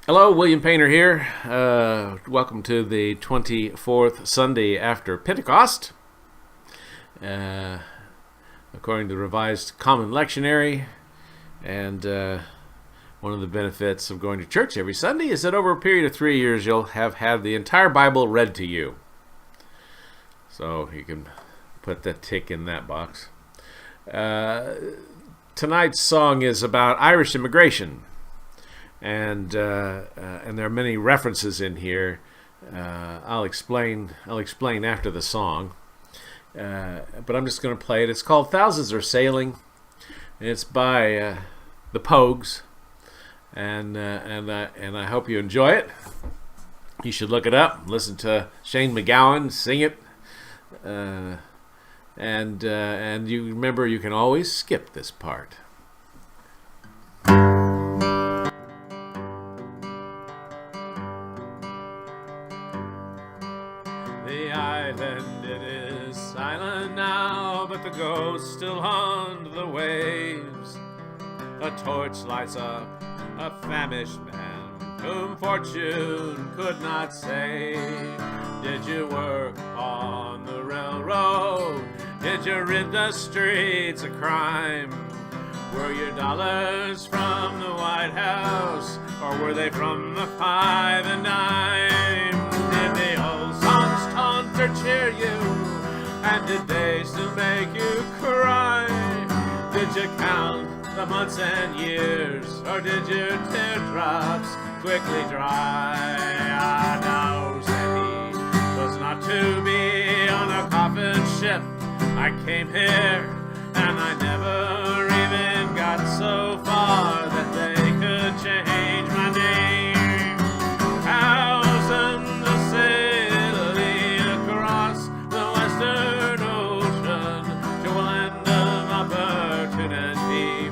Hello, William Painter here. Welcome to the 24th Sunday after Pentecost. Uh, According to the Revised Common Lectionary. And one of the benefits of going to church every Sunday is that over a period of 3 years you'll have had the entire Bible read to you. So you can put that tick in that box. Tonight's song is about Irish immigration. And there are many references in here. I'll explain after the song. But I'm just going to play it. It's called "Thousands Are Sailing." And it's by the Pogues, and I hope you enjoy it. You should look it up. Listen to Shane MacGowan sing it, and you remember you can always skip this part. The island, it is silent now, but the ghosts still haunt the waves. A torch lights up a famished man whom fortune could not save. Did you work on the railroad? Did you rid the streets of crime? Were your dollars from the White House, or were they from the five and dime? Did the old songs taunt or cheer you? And did they still make you cry? Did you count the months and years, or did your teardrops quickly dry? I know, said he, 'twas not to be on a coffin ship. I came here, and I never even got so far that they could change my name. Thousands are sailing across the western ocean to a land of opportunity.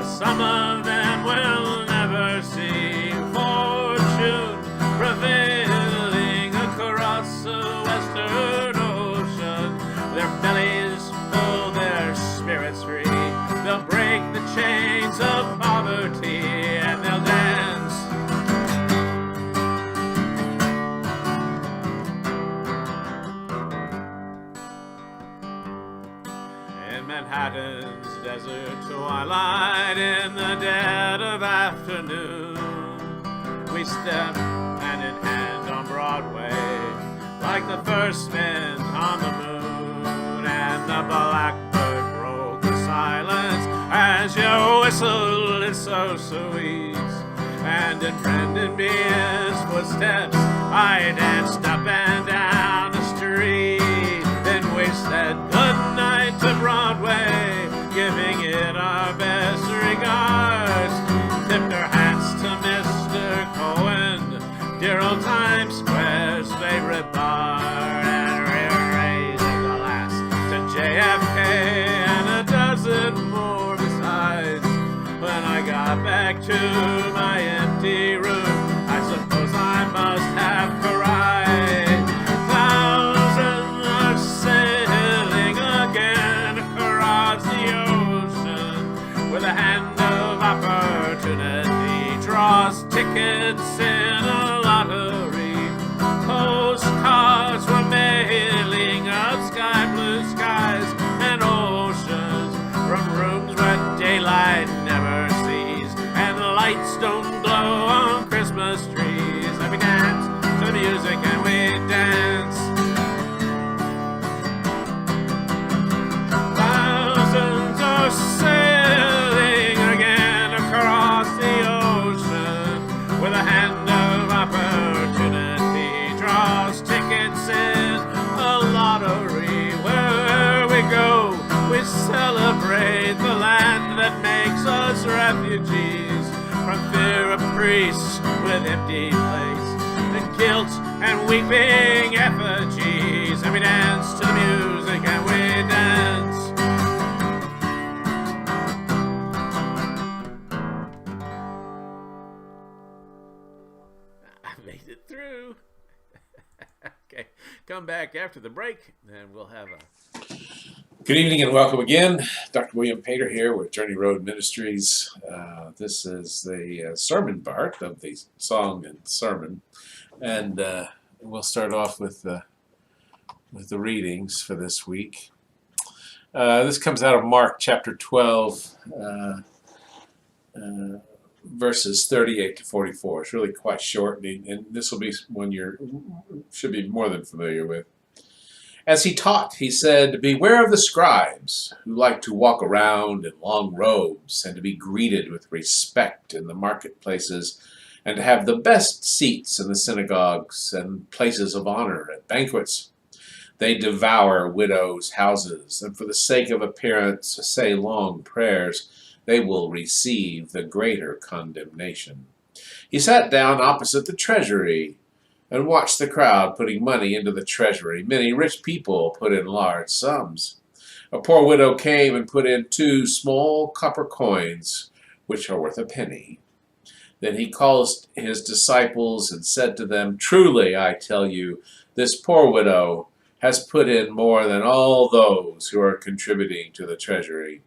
Some of them will never see fortune prevailing across the western ocean. Their bellies full, their spirits free. They'll break the chains of poverty and they'll dance. In Manhattan's desert twilight, in the dead of afternoon, we step hand in hand on Broadway like the first men on the moon. And the blackbird broke the silence as you whistled, it's so sweet. And in Brendan Beer's footsteps I danced up and down the street. Then we said goodnight to Broadway, giving it our best regards. Tipped our hats to Mr. Cohen, dear old Times Square's favorite bar. And raised a glass to JFK and a dozen more besides. When I got back to my empty room, I suppose I must have cried. Thousands are sailing again across the ocean, where the hand of opportunity draws tickets in a lottery. Postcards were mailing of sky blue skies and oceans from rooms where daylight never sees and the lights don't glow on Christmas trees. And we dance to the music and we dance. Thousands are sailing again across the ocean, where the hand of opportunity draws tickets in a lottery. Where we go, we celebrate the land that makes us refugees from fear of priests with empty plates and guilt and weeping effigies. And we dance to the music and we dance. I made it through. Okay, come back after the break and we'll have a Good evening and welcome again. Dr. William Pater here with Journey Road Ministries. This is the sermon part of the song and sermon, and we'll start off with the readings for this week. This comes out of Mark chapter 12, verses 38 to 44. It's really quite short, and this will be one you should be more than familiar with. As he taught, he said, "Beware of the scribes, who like to walk around in long robes, and to be greeted with respect in the marketplaces, and to have the best seats in the synagogues and places of honor at banquets. They devour widows' houses, and for the sake of appearance say long prayers. They will receive the greater condemnation." He sat down opposite the treasury and watched the crowd putting money into the treasury. Many rich people put in large sums. A poor widow came and put in 2 small copper coins, which are worth a penny. Then he called his disciples and said to them, "Truly, I tell you, this poor widow has put in more than all those who are contributing to the treasury.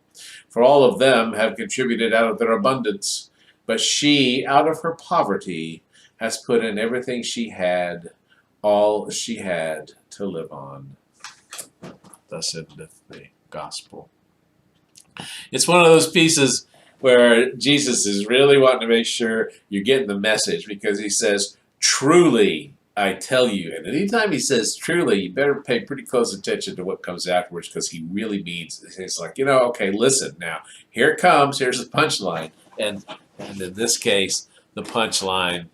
For all of them have contributed out of their abundance, but she, out of her poverty, has put in everything she had, all she had to live on." Thus endeth the gospel. It's one of those pieces where Jesus is really wanting to make sure you're getting the message, because he says, "Truly, I tell you." And anytime he says truly, you better pay pretty close attention to what comes afterwards, because he really means, it's like, okay, listen now, here it comes, here's the punchline. And in this case, the punchline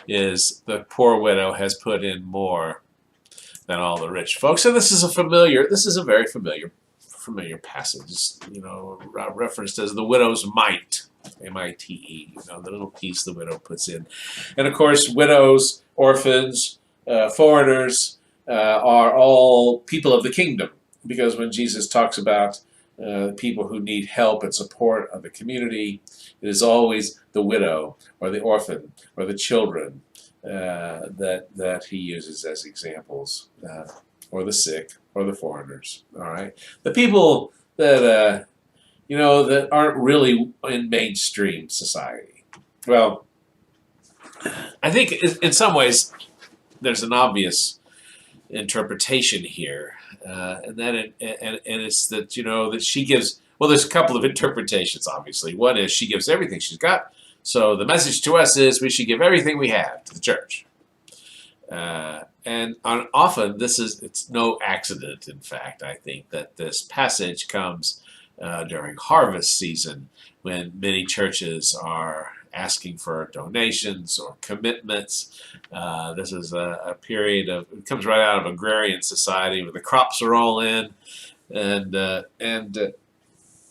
is the poor widow has put in more than all the rich folks. And this is a very familiar passage, referenced as the widow's mite, M-I-T-E, the little piece the widow puts in. And of course, widows, orphans, foreigners are all people of the kingdom, because when Jesus talks about people who need help and support of the community, it is always the widow or the orphan or the children that he uses as examples, or the sick or the foreigners. All right, the people that that aren't really in mainstream society. Well, I think in some ways there's an obvious interpretation here, and it's that that she gives. Well, there's a couple of interpretations. Obviously, one is she gives everything she's got. So the message to us is we should give everything we have to the church. And often it's no accident, in fact, I think, that this passage comes during harvest season, when many churches are asking for donations or commitments. This is a period it comes right out of agrarian society, where the crops are all in, and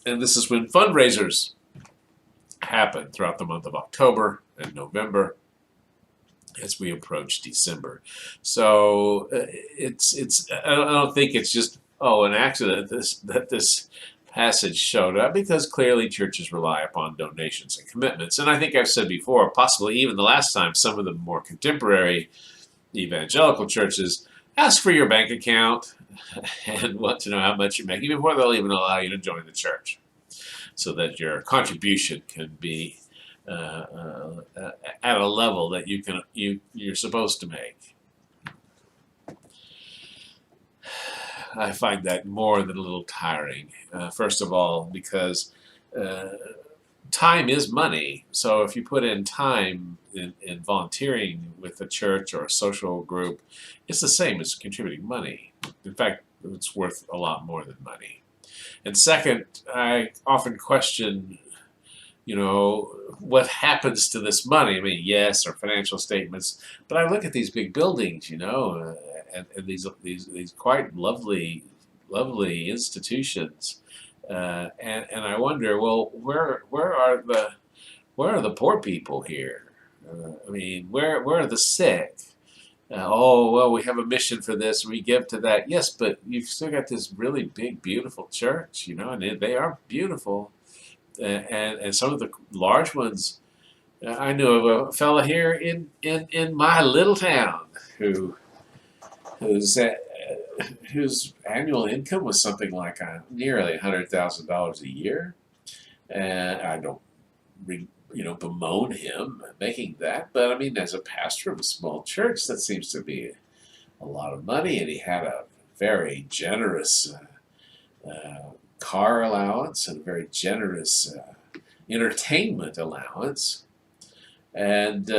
this is when fundraisers happen throughout the month of October and November as we approach December. So I don't think it's just an accident that this passage showed up, because clearly churches rely upon donations and commitments. And I think I've said before, possibly even the last time, some of the more contemporary evangelical churches ask for your bank account and want to know how much you're making before they'll even allow you to join the church, so that your contribution can be at a level that you're supposed to make. I find that more than a little tiring. First of all, because time is money. So if you put in time in volunteering with a church or a social group, it's the same as contributing money. In fact, it's worth a lot more than money. And second, I often question, what happens to this money? I mean, yes, or financial statements, but I look at these big buildings, and these quite lovely institutions, and I wonder, well, where are the poor people here? I mean, where are the sick? We have a mission for this, we give to that. Yes, but you've still got this really big, beautiful church, and they are beautiful. And some of the large ones, I knew of a fella here in my little town whose whose annual income was something like nearly $100,000 a year, and I don't, bemoan him making that, but I mean, as a pastor of a small church, that seems to be a lot of money, and he had a very generous car allowance and a very generous entertainment allowance, and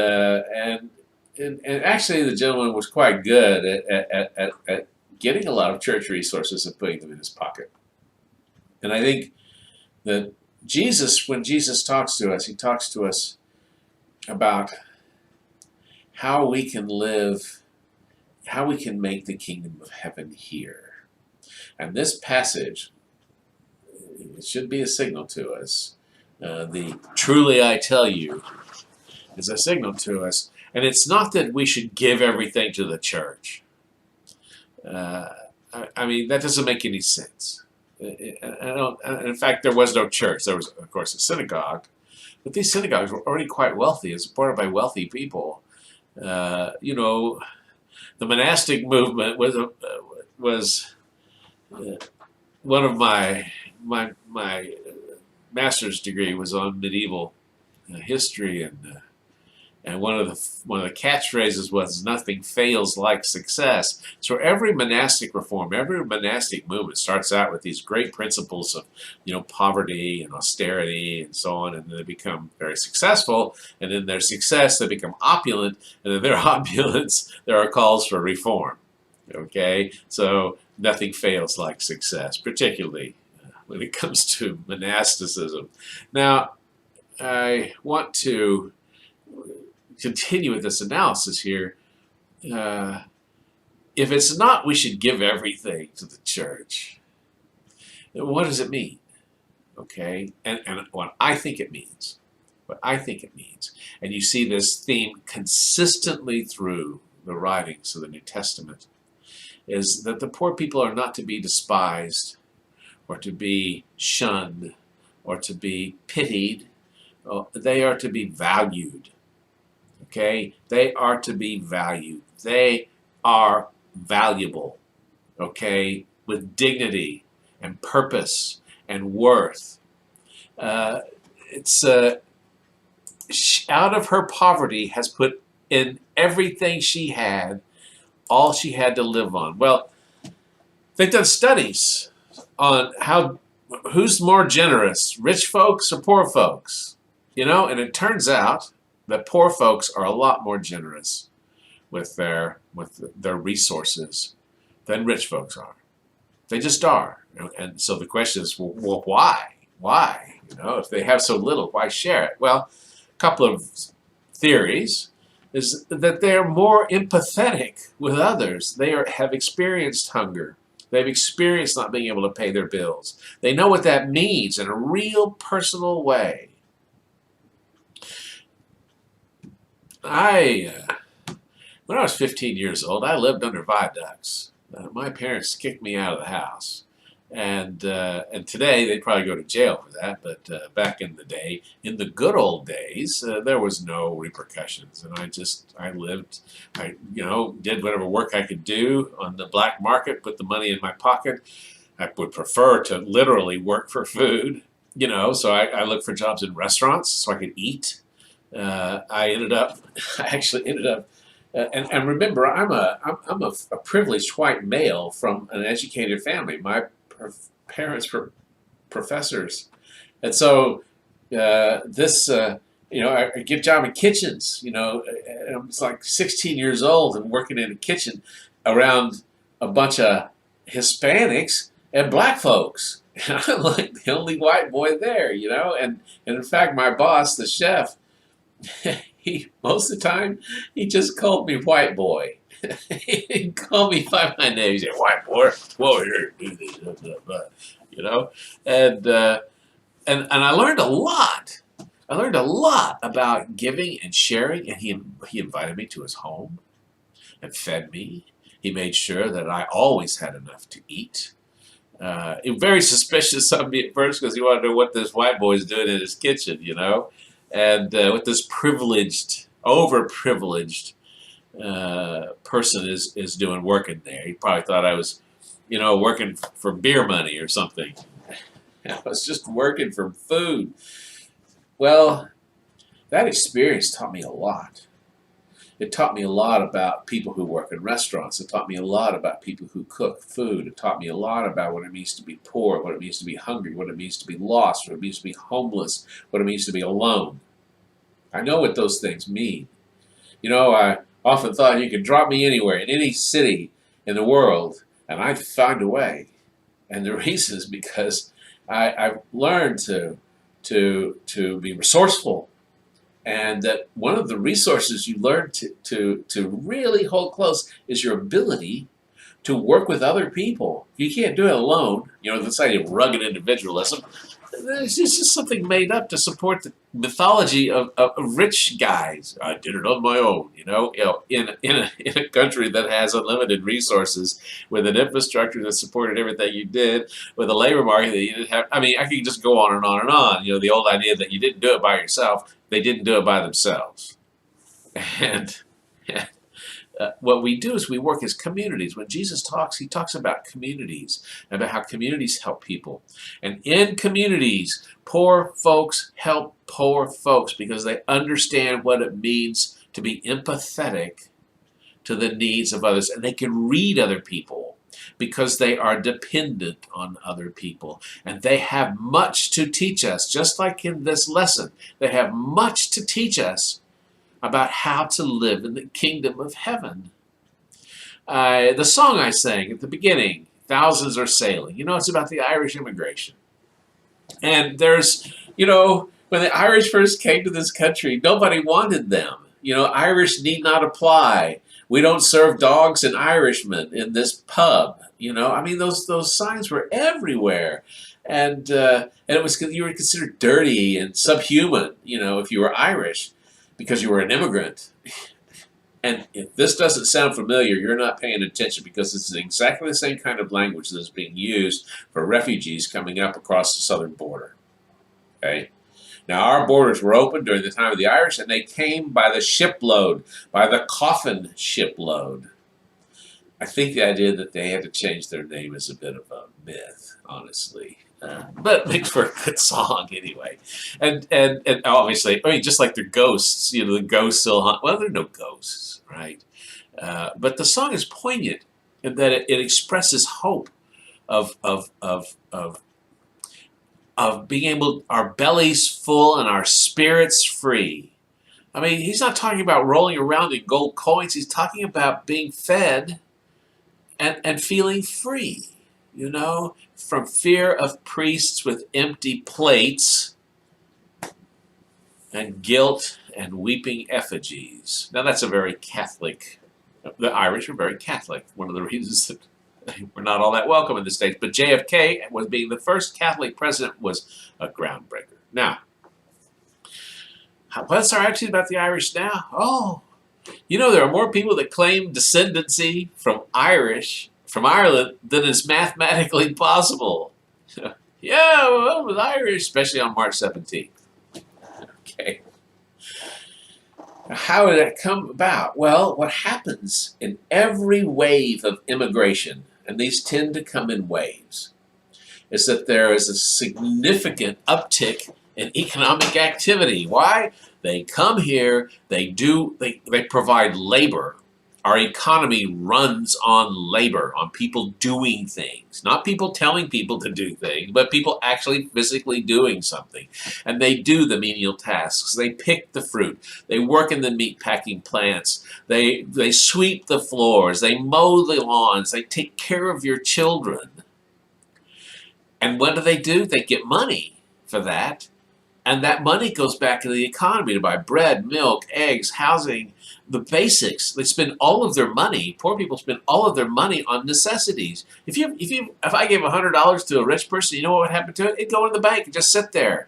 actually the gentleman was quite good at getting a lot of church resources and putting them in his pocket. And I think that Jesus, when Jesus talks to us, he talks to us about how we can live, how we can make the kingdom of heaven here. And this passage, it should be a signal to us. The truly I tell you is a signal to us. And it's not that we should give everything to the church. I mean, that doesn't make any sense. In fact, there was no church. There was, of course, a synagogue. But these synagogues were already quite wealthy and supported by wealthy people. The monastic movement was one of my master's degree was on medieval history, and one of the catchphrases was "nothing fails like success." So every monastic reform, every monastic movement starts out with these great principles of, poverty and austerity and so on, and then they become very successful. And in their success, they become opulent, and in their opulence, there are calls for reform. Okay, so nothing fails like success, particularly when it comes to monasticism. Now, I want to continue with this analysis here. If it's not we should give everything to the church, then what does it mean? Okay, and what I think it means, and you see this theme consistently through the writings of the New Testament, is that the poor people are not to be despised or to be shunned or to be pitied. They are to be valued. Okay, they are to be valued. They are valuable, okay, with dignity and purpose and worth. It's out of her poverty has put in everything she had, all she had to live on. Well, they've done studies on who's more generous, rich folks or poor folks, and it turns out that poor folks are a lot more generous with their resources than rich folks are. They just are. And so the question is, well, why? Why? If they have so little, why share it? Well, a couple of theories is that they're more empathetic with others. They have experienced hunger. They've experienced not being able to pay their bills. They know what that means in a real personal way. When I was 15 years old, I lived under viaducts. My parents kicked me out of the house, and today they'd probably go to jail for that. But back in the day, in the good old days, there was no repercussions, and I lived. I did whatever work I could do on the black market, put the money in my pocket. I would prefer to literally work for food, so I looked for jobs in restaurants so I could eat. I actually ended up, and remember, I'm a privileged white male from an educated family. My parents were professors, and so I get a job in kitchens. I was like 16 years old and working in a kitchen around a bunch of Hispanics and black folks. And I'm like the only white boy there, and in fact, my boss, the chef, most of the time, he just called me white boy. He didn't call me by my name. He said, white boy, whoa, here, do this, and I learned a lot. I learned a lot about giving and sharing, and he invited me to his home and fed me. He made sure that I always had enough to eat. It was very suspicious of me at first because he wanted to know what this white boy is doing in his kitchen, and what this overprivileged person is doing working there. He probably thought I was working for beer money or something. I was just working for food. Well, that experience taught me a lot. It taught me a lot about people who work in restaurants. It taught me a lot about people who cook food. It taught me a lot about what it means to be poor, what it means to be hungry, what it means to be lost, what it means to be homeless, what it means to be alone. I know what those things mean. I often thought you could drop me anywhere, in any city in the world, and I'd find a way. And the reason is because I've learned to be resourceful. And that one of the resources you learn to really hold close is your ability to work with other people. You can't do it alone. This idea of rugged individualism, it's just something made up to support the mythology of rich guys. I did it on my own, in a country that has unlimited resources, with an infrastructure that supported everything you did, with a labor market that you didn't have. I mean, I could just go on and on and on. The old idea that you didn't do it by yourself. They didn't do it by themselves. And what we do is we work as communities. When Jesus talks, he talks about communities, about how communities help people. And in communities, poor folks help poor folks because they understand what it means to be empathetic to the needs of others. And they can read other people because they are dependent on other people. And they have much to teach us, just like in this lesson. They have much to teach us about how to live in the kingdom of heaven. The song I sang at the beginning, Thousands Are Sailing, it's about the Irish immigration. And there's, when the Irish first came to this country, nobody wanted them. Irish need not apply. We don't serve dogs and Irishmen in this pub. Those signs were everywhere. And it was, you were considered dirty and subhuman, if you were Irish, because you were an immigrant. And if this doesn't sound familiar, you're not paying attention, because it's exactly the same kind of language that is being used for refugees coming up across the southern border. Okay? Now, our borders were open during the time of the Irish, and they came by the shipload, by the coffin shipload. I think the idea that they had to change their name is a bit of a myth, honestly. But it makes for a good song anyway. And obviously, just like the ghosts, the ghosts still hunt. Well, there are no ghosts, right? But the song is poignant in that it expresses hope of being able, our bellies full and our spirits free. He's not talking about rolling around in gold coins. He's talking about being fed and feeling free, from fear of priests with empty plates and guilt and weeping effigies. Now, that's a very Catholic, the Irish are very Catholic. One of the reasons that we're not all that welcome in the States. But JFK, was being the first Catholic president, was a groundbreaker. Now, what's our attitude about the Irish now? Oh, there are more people that claim descendancy from Ireland than is mathematically possible. Yeah, well, it was Irish, especially on March 17th. Okay. How did that come about? Well, what happens in every wave of immigration, and these tend to come in waves, is that there is a significant uptick in economic activity. Why? They come here, they provide labor. Our economy runs on labor, on people doing things. Not people telling people to do things, but people actually physically doing something. And they do the menial tasks. They pick the fruit. They work in the meat packing plants. They sweep the floors. They mow the lawns. They take care of your children. And what do? They get money for that. And that money goes back into the economy to buy bread, milk, eggs, housing, the basics. They spend all of their money. Poor people spend all of their money on necessities. If I gave $100 to a rich person, you know what would happen to it? It'd go in the bank and just sit there.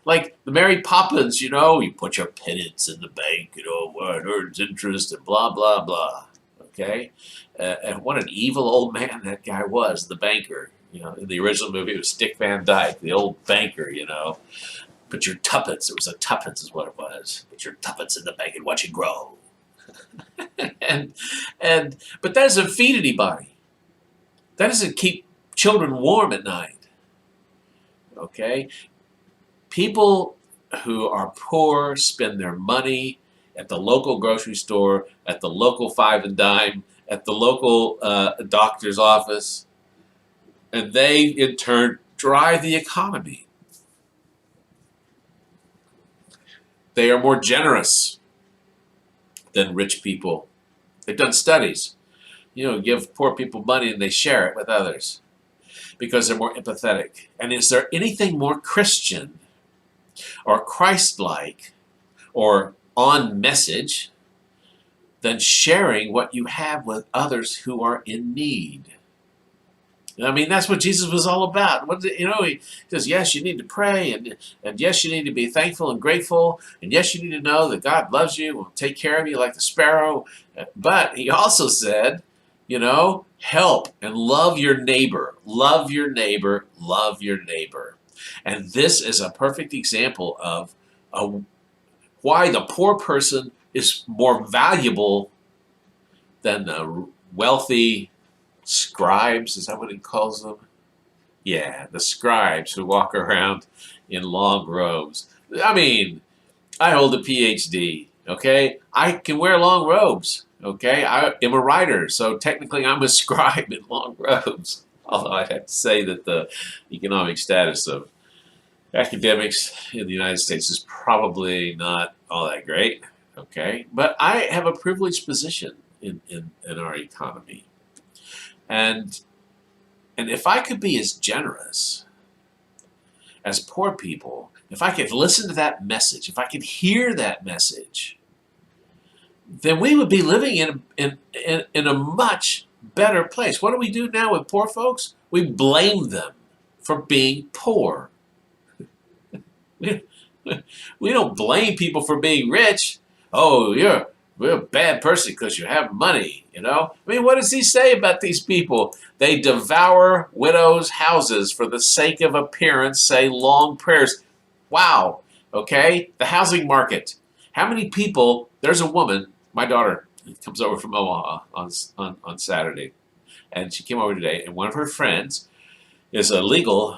Like the Mary Poppins, you put your pittance in the bank, where it earns interest and blah, blah, blah. Okay? And what an evil old man that guy was, the banker. In the original movie, it was Dick Van Dyke, the old banker, Put your tuppence, it was a tuppence is what it was. Put your tuppence in the bank and watch it grow. But that doesn't feed anybody. That doesn't keep children warm at night. Okay? People who are poor spend their money at the local grocery store, at the local five and dime, at the local doctor's office, and they in turn drive the economy. They are more generous than rich people. They've done studies. Give poor people money and they share it with others because they're more empathetic. And is there anything more Christian or Christ-like or on message than sharing what you have with others who are in need? I mean, that's what Jesus was all about. He says, yes, you need to pray, and yes, you need to be thankful and grateful, and yes, you need to know that God loves you, will take care of you like the sparrow. But he also said, help and love your neighbor. Love your neighbor. Love your neighbor. And this is a perfect example of why the poor person is more valuable than the wealthy scribes. Is that what he calls them? Yeah, the scribes who walk around in long robes. I mean, I hold a PhD, okay? I can wear long robes, okay? I am a writer, so technically I'm a scribe in long robes. Although I'd have to say that the economic status of academics in the United States is probably not all that great, okay? But I have a privileged position in our economy. And if I could be as generous as poor people, if I could listen to that message, if I could hear that message, then we would be living in a much better place. What do we do now with poor folks? We blame them for being poor. We don't blame people for being rich. Oh, you're a bad person because you have money, I mean, what does he say about these people? They devour widows' houses for the sake of appearance, say long prayers. Wow, okay? The housing market. How many people, there's a woman, my daughter comes over from Omaha on Saturday, and she came over today, and one of her friends is a legal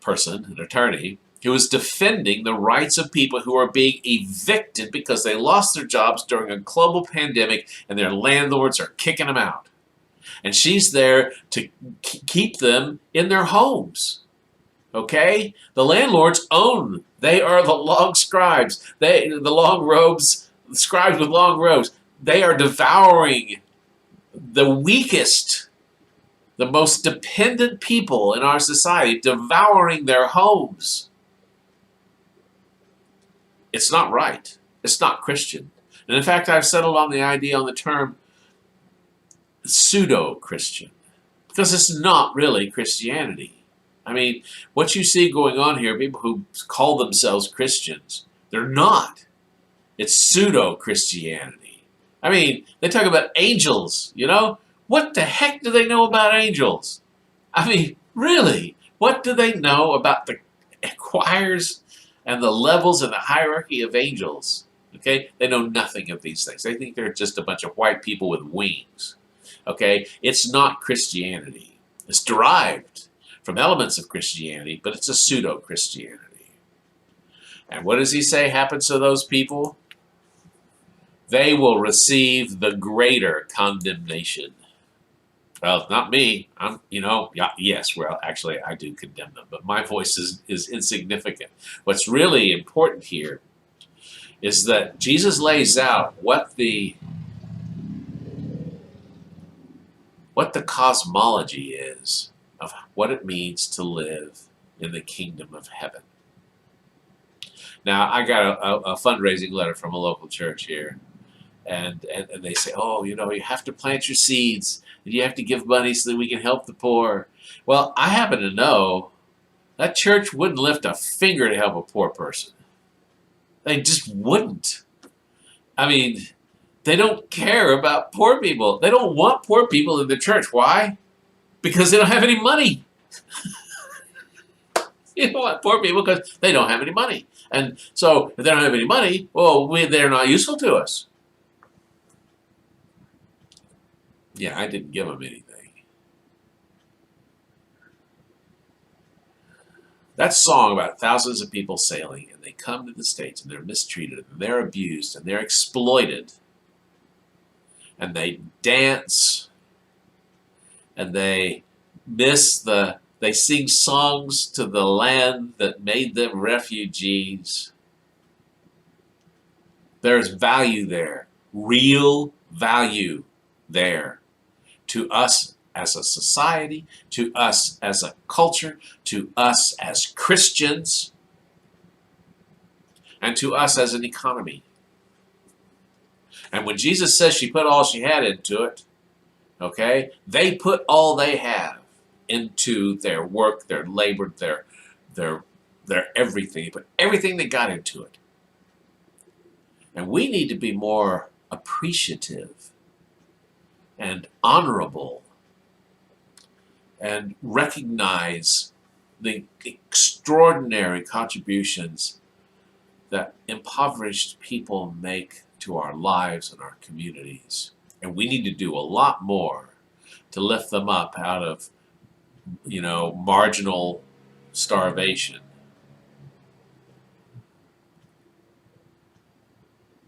person, an attorney, who is defending the rights of people who are being evicted because they lost their jobs during a global pandemic and their landlords are kicking them out. And she's there to keep them in their homes. Okay? The landlords own. They are the long scribes. The long robes, scribes with long robes. They are devouring the weakest, the most dependent people in our society, devouring their homes. It's not right. It's not Christian. And in fact, I've settled on the term pseudo-Christian, because it's not really Christianity. I mean, what you see going on here, people who call themselves Christians, they're not. It's pseudo-Christianity. I mean, they talk about angels, What the heck do they know about angels? I mean, really, what do they know about the choirs and the levels and the hierarchy of angels? Okay, they know nothing of these things. They think they're just a bunch of white people with wings. Okay, it's not Christianity. It's derived from elements of Christianity, but it's a pseudo-Christianity. And what does he say happens to those people? They will receive the greater condemnation. Well, not me. Yes, well, actually, I do condemn them, but my voice is insignificant. What's really important here is that Jesus lays out what the cosmology is of what it means to live in the kingdom of heaven. Now, I got a fundraising letter from a local church here, and they say, oh, you have to plant your seeds, and you have to give money so that we can help the poor. Well, I happen to know that church wouldn't lift a finger to help a poor person. They just wouldn't. I mean, they don't care about poor people. They don't want poor people in the church. Why? Because they don't have any money. You don't want poor people because they don't have any money. And so if they don't have any money, well, they're not useful to us. Yeah, I didn't give them anything. That song about thousands of people sailing, and they come to the States, and they're mistreated, and they're abused, and they're exploited, and they dance, and they they sing songs to the land that made them refugees. There's value there, real value there, to us as a society, to us as a culture, to us as Christians, and to us as an economy. And when Jesus says she put all she had into it, okay, they put all they have into their work, their labor, their everything. They put everything they got into it. And we need to be more appreciative and honorable and recognize the extraordinary contributions that impoverished people make to our lives and our communities. And we need to do a lot more to lift them up out of, marginal starvation.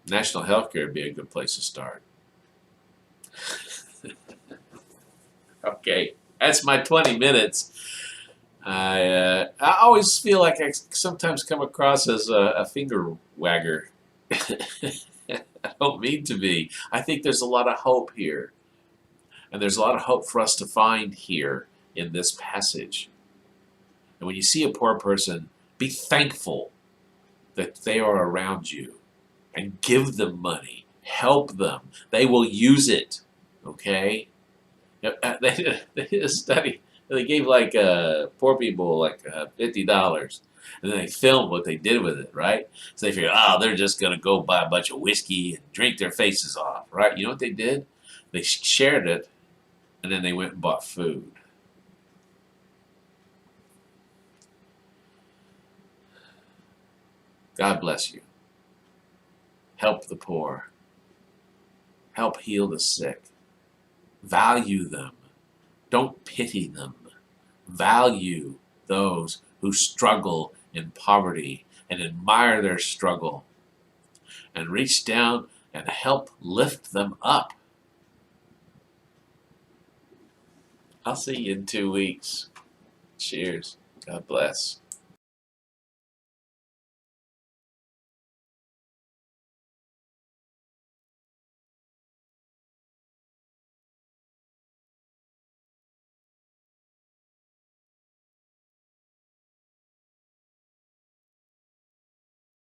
National healthcare would be a good place to start. Okay, that's my 20 minutes. I always feel like I sometimes come across as a finger wagger. I don't mean to be. I think there's a lot of hope here. And there's a lot of hope for us to find here in this passage. And when you see a poor person, be thankful that they are around you and give them money. Help them. They will use it. Okay? They did a study. They gave poor people $50. And then they filmed what they did with it, right? So they figured, they're just going to go buy a bunch of whiskey and drink their faces off, right? You know what they did? They shared it, and then they went and bought food. God bless you. Help the poor. Help heal the sick. Value them. Don't pity them. Value those who struggle in poverty and admire their struggle. And reach down and help lift them up. I'll see you in 2 weeks. Cheers. God bless.